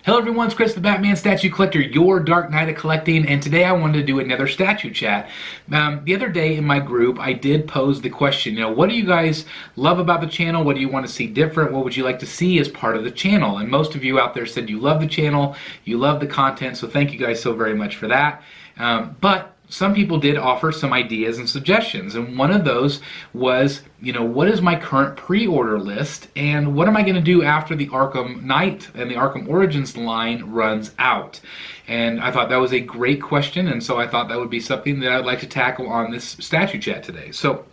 Hello everyone, it's Chris the Batman Statue Collector, your Dark Knight of Collecting, and today I wanted to do another statue chat. The other day in my group, I did pose the question, what do you guys love about the channel? What do you want to see different? What would you like to see as part of the channel? And most of you out there said you love the channel, you love the content, so thank you guys so very much for that. But some people did offer some ideas and suggestions, and one of those was, what is my current pre-order list, and what am I going to do after the Arkham Knight and the Arkham Origins line runs out? And I thought that was a great question, and so I thought that would be something that I'd like to tackle on this statue chat today. So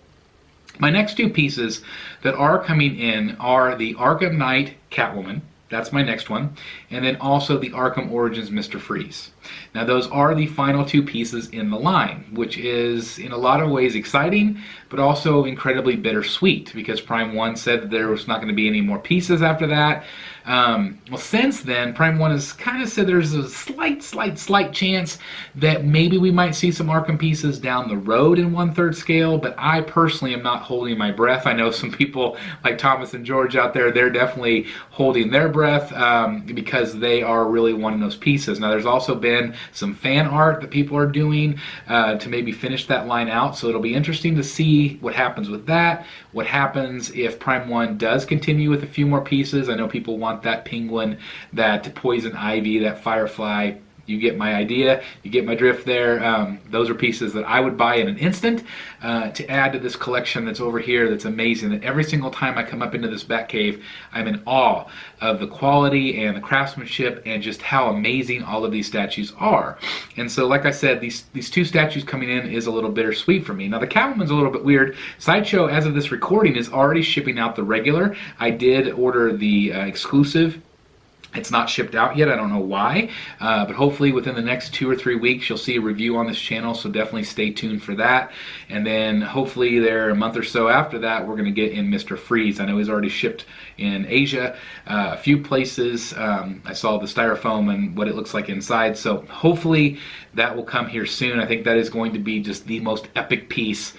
my next two pieces that are coming in are the Arkham Knight Catwoman. That's my next one. And then also the Arkham Origins Mr. Freeze. Now those are the final two pieces in the line, which is in a lot of ways exciting, but also incredibly bittersweet because Prime 1 said that there was not going to be any more pieces after that. Well, since then, Prime 1 has kind of said there's a slight chance that maybe we might see some Arkham pieces down the road in 1/3 scale, but I personally am not holding my breath. I know some people like Thomas and George out there, they're definitely holding their breath because they are really wanting those pieces. Now, there's also been some fan art that people are doing to maybe finish that line out, so it'll be interesting to see what happens with that, what happens if Prime 1 does continue with a few more pieces. I know people want that penguin, that poison ivy, that firefly. You get my idea, you get my drift there. Those are pieces that I would buy in an instant to add to this collection that's over here that's amazing. That every single time I come up into this Batcave, I'm in awe of the quality and the craftsmanship and just how amazing all of these statues are. And so, like I said, these two statues coming in is a little bittersweet for me. Now, the Catwoman's a little bit weird. Sideshow, as of this recording, is already shipping out the regular. I did order the exclusive. It's not shipped out yet. I don't know why, but hopefully within the next 2 or 3 weeks you'll see a review on this channel, so definitely stay tuned for that. And then hopefully there a month or so after that we're going to get in Mr. Freeze. I know he's already shipped in Asia, a few places. I saw the styrofoam and what it looks like inside, so hopefully that will come here soon. I think that is going to be just the most epic piece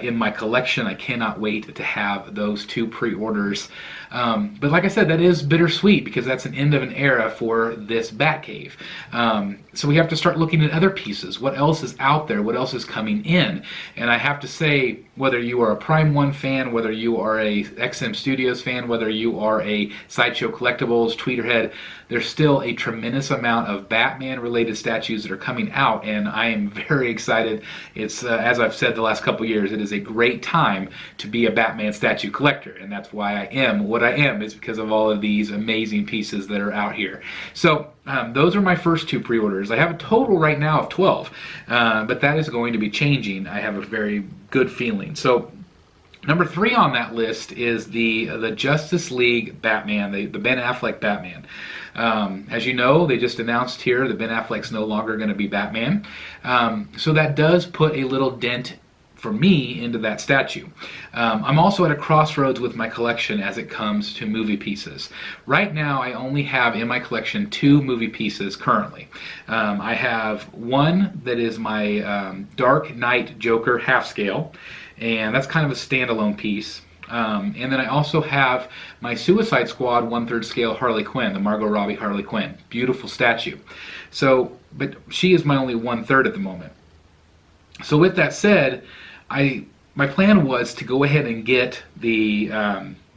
in my collection. I cannot wait to have those two pre-orders. But like I said, that is bittersweet because that's an end of an era for this Batcave. So we have to start looking at other pieces. What else is out there? What else is coming in? And I have to say, whether you are a Prime 1 fan, whether you are a XM Studios fan, whether you are a Sideshow Collectibles, Tweeterhead, there's still a tremendous amount of Batman-related statues that are coming out, and I am very excited. It's, as I've said the last couple years, it is a great time to be a Batman statue collector, and that's why I am what I am, is because of all of these amazing pieces that are out here. So those are my first two pre-orders. I have a total right now of 12, but that is going to be changing. I have a very good feeling. So number 3 on that list is the Justice League Batman, the Ben Affleck Batman. As you know, they just announced here that Ben Affleck's no longer going to be Batman. So that does put a little dent for me into that statue. I'm also at a crossroads with my collection as it comes to movie pieces. Right now I only have in my collection 2 movie pieces currently. I have one that is my Dark Knight Joker half scale, and that's kind of a standalone piece. And then I also have my Suicide Squad 1/3 scale Harley Quinn, the Margot Robbie Harley Quinn. Beautiful statue. So, but she is my only 1/3 at the moment. So with that said, my plan was to go ahead and get the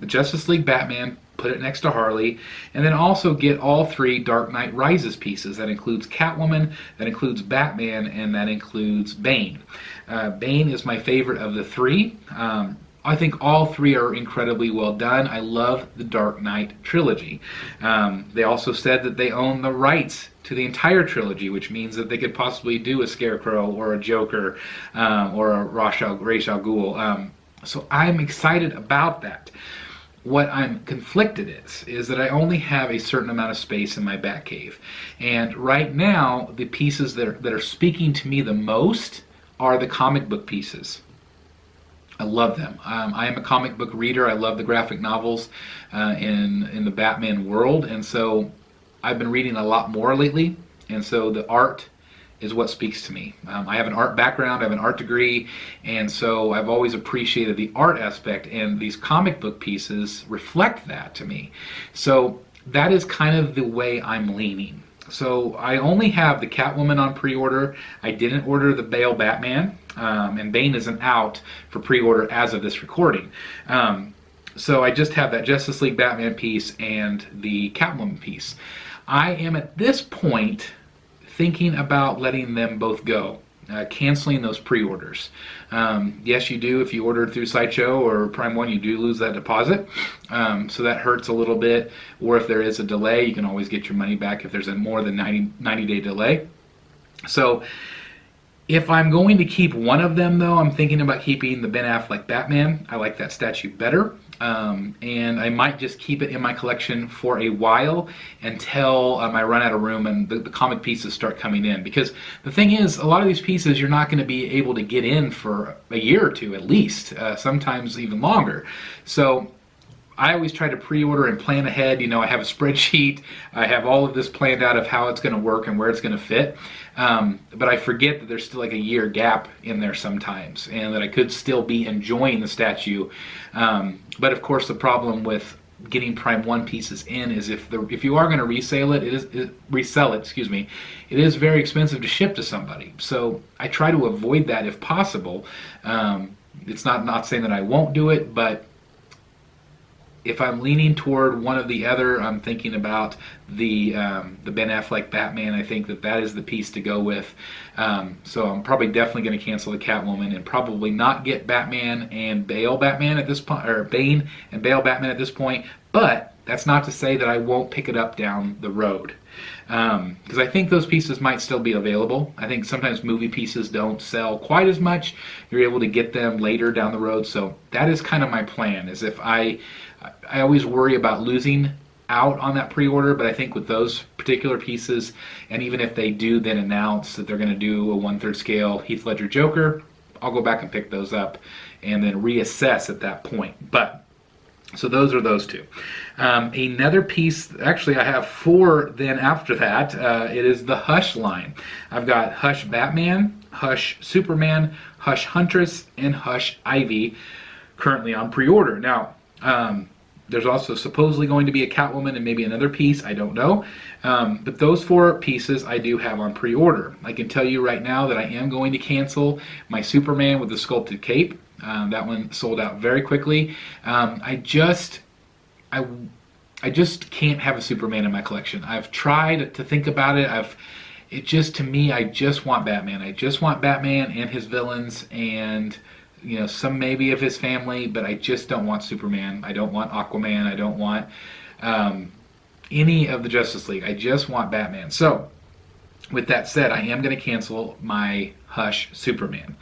Justice League Batman, put it next to Harley, and then also get all 3 Dark Knight Rises pieces. That includes Catwoman, that includes Batman, and that includes Bane. Bane is my favorite of the 3. I think all 3 are incredibly well done. I love the Dark Knight trilogy. They also said that they own the rights to the entire trilogy, which means that they could possibly do a Scarecrow or a Joker or a Ra's al Ghul. So I'm excited about that. What I'm conflicted is that I only have a certain amount of space in my Batcave. And right now, the pieces that are speaking to me the most are the comic book pieces. I love them. I am a comic book reader. I love the graphic novels in the Batman world, and so I've been reading a lot more lately, and so the art is what speaks to me. I have an art background, I have an art degree, and so I've always appreciated the art aspect, and these comic book pieces reflect that to me. So that is kind of the way I'm leaning. So I only have the Catwoman on pre-order. I didn't order the Bale Batman, and Bane isn't out for pre-order as of this recording. So I just have that Justice League Batman piece and the Catwoman piece. I am at this point thinking about letting them both go. Canceling those pre-orders. Yes, you do. If you ordered through Sideshow or Prime 1, you do lose that deposit. So that hurts a little bit. Or if there is a delay, you can always get your money back if there's a more than 90-day delay. So if I'm going to keep one of them, though, I'm thinking about keeping the Ben Affleck Batman. I like that statue better. And I might just keep it in my collection for a while until I run out of room and the comic pieces start coming in. Because the thing is, a lot of these pieces you're not going to be able to get in for a year or two at least, sometimes even longer. So I always try to pre-order and plan ahead. You know, I have a spreadsheet. I have all of this planned out of how it's going to work and where it's going to fit. But I forget that there's still like a year gap in there sometimes, and that I could still be enjoying the statue. But of course, the problem with getting Prime 1 pieces in is if you are going to resell it, it is very expensive to ship to somebody. So I try to avoid that if possible. It's not saying that I won't do it, but if I'm leaning toward one or the other, I'm thinking about the Ben Affleck Batman. I think that is the piece to go with. So I'm probably definitely going to cancel the Catwoman and probably not get Batman and Bale Batman at this point, or Bane and Bale Batman at this point. But that's not to say that I won't pick it up down the road. Because I think those pieces might still be available. I think sometimes movie pieces don't sell quite as much. You're able to get them later down the road. So that is kind of my plan, is if I always worry about losing out on that pre-order, but I think with those particular pieces, and even if they do then announce that they're going to do a 1/3 scale Heath Ledger Joker, I'll go back and pick those up and then reassess at that point. But so those are those two. Another piece, actually I have 4 then after that. It is the Hush line. I've got Hush Batman, Hush Superman, Hush Huntress, and Hush Ivy currently on pre-order. Now, there's also supposedly going to be a Catwoman and maybe another piece, I don't know. But those 4 pieces I do have on pre-order. I can tell you right now that I am going to cancel my Superman with the sculpted cape. That one sold out very quickly. I just can't have a Superman in my collection. I've tried to think about it. To me, I just want Batman. I just want Batman and his villains, and some maybe of his family, but I just don't want Superman. I don't want Aquaman. I don't want any of the Justice League. I just want Batman. So, with that said, I am going to cancel my Hush Superman.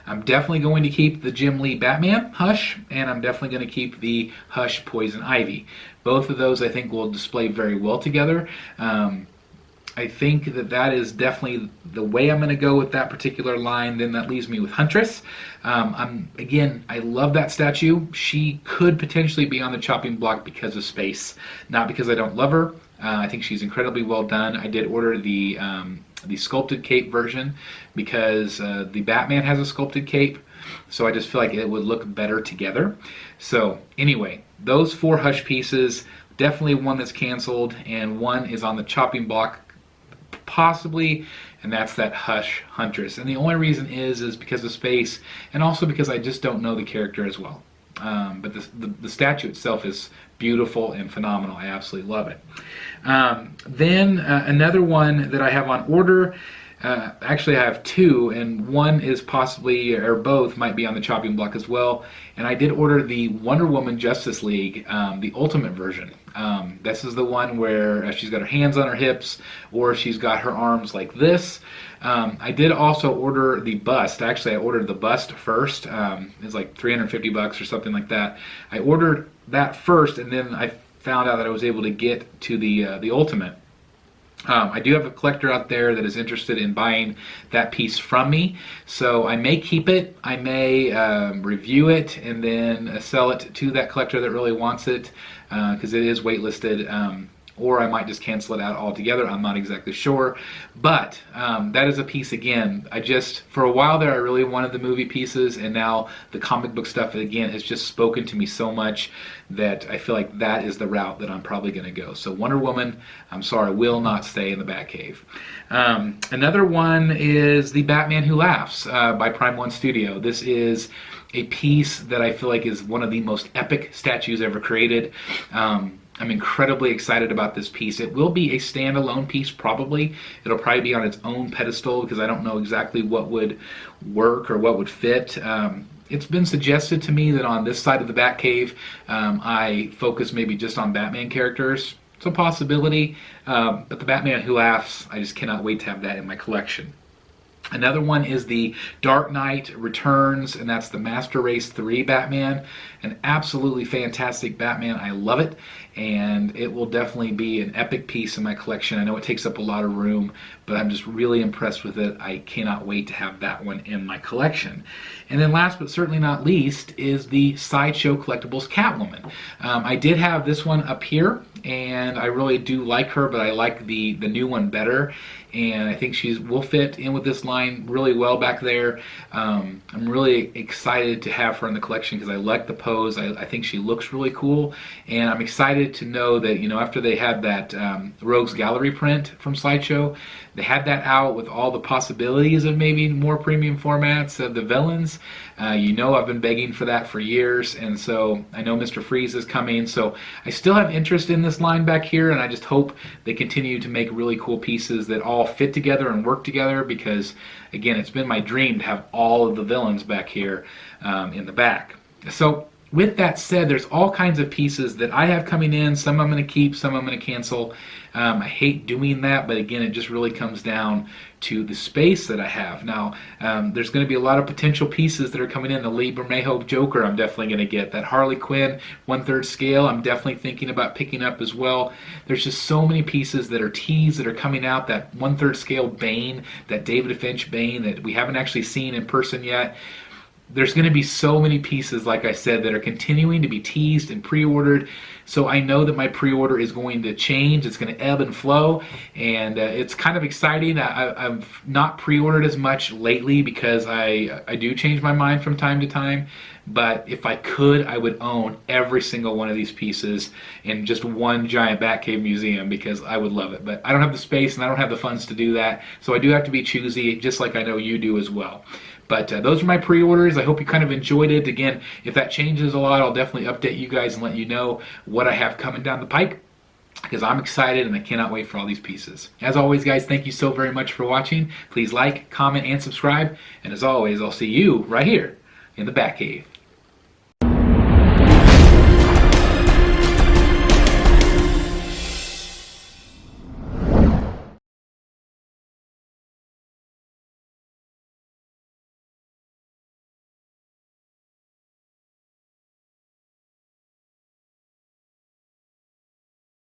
I'm definitely going to keep the Jim Lee Batman Hush, and I'm definitely going to keep the Hush Poison Ivy. Both of those I think will display very well together. I think that is definitely the way I'm going to go with that particular line. Then that leaves me with Huntress. Again, I love that statue. She could potentially be on the chopping block because of space, not because I don't love her. I think she's incredibly well done. I did order the sculpted cape version because the Batman has a sculpted cape, so I just feel like it would look better together. So anyway, those 4 Hush pieces, definitely one that's canceled, and one is on the chopping block possibly, and that's that Hush Huntress. And the only reason is because of space, and also because I just don't know the character as well. But the statue itself is beautiful and phenomenal. I absolutely love it. Then another one that I have on order, actually I have 2, and one is possibly, or both might be on the chopping block as well. And I did order the Wonder Woman Justice League, the Ultimate version. This is the one where she's got her hands on her hips, or she's got her arms like this. I did also order the bust. Actually, I ordered the bust first. It's like $350 or something like that. I ordered that first, and then I found out that I was able to get to the Ultimate. I do have a collector out there that is interested in buying that piece from me, so I may keep it, I may review it, and then sell it to that collector that really wants it, because it is waitlisted. or I might just cancel it out altogether. I'm not exactly sure, but that is a piece again. For a while there, I really wanted the movie pieces, and now the comic book stuff again has just spoken to me so much that I feel like that is the route that I'm probably going to go. So Wonder Woman, I'm sorry, will not stay in the Batcave. Another one is the Batman Who Laughs by Prime One Studio. This is a piece that I feel like is one of the most epic statues ever created. I'm incredibly excited about this piece. It will be a standalone piece, probably. It'll probably be on its own pedestal because I don't know exactly what would work or what would fit. It's been suggested to me that on this side of the Batcave, I focus maybe just on Batman characters. It's a possibility, but the Batman Who Laughs, I just cannot wait to have that in my collection. Another one is the Dark Knight Returns, and that's the Master Race 3 Batman. An absolutely fantastic Batman. I love it, and it will definitely be an epic piece in my collection. I know it takes up a lot of room, but I'm just really impressed with it. I cannot wait to have that one in my collection. And then last but certainly not least is the Sideshow Collectibles Catwoman. I did have this one up here, and I really do like her, but I like the new one better. And I think she will fit in with this line really well back there. I'm really excited to have her in the collection because I like the pose. I think she looks really cool, and I'm excited to know that, you know, after they had that Rogues Gallery print from Sideshow, they had that out with all the possibilities of maybe more premium formats of the villains. You know, I've been begging for that for years, and so I know Mr. Freeze is coming, so I still have interest in this line back here, and I just hope they continue to make really cool pieces that all fit together and work together, because again, it's been my dream to have all of the villains back here in the back. So with that said, there's all kinds of pieces that I have coming in. Some I'm going to keep, some I'm going to cancel. I hate doing that, but again, it just really comes down to the space that I have. Now, there's going to be a lot of potential pieces that are coming in. The Lee Bermejo Joker, I'm definitely going to get. That Harley Quinn 1/3 scale, I'm definitely thinking about picking up as well. There's just so many pieces that are teased that are coming out. That 1/3 scale Bane, that David Finch Bane that we haven't actually seen in person yet. There's going to be so many pieces, like I said, that are continuing to be teased and pre-ordered. So I know that my pre-order is going to change. It's going to ebb and flow, and it's kind of exciting. I've not pre-ordered as much lately because I do change my mind from time to time. But if I could, I would own every single one of these pieces in just one giant Batcave museum because I would love it. But I don't have the space and I don't have the funds to do that. So I do have to be choosy, just like I know you do as well. But those are my pre-orders. I hope you kind of enjoyed it. Again, if that changes a lot, I'll definitely update you guys and let you know what I have coming down the pike, because I'm excited and I cannot wait for all these pieces. As always, guys, thank you so very much for watching. Please like, comment, and subscribe. And as always, I'll see you right here in the Batcave.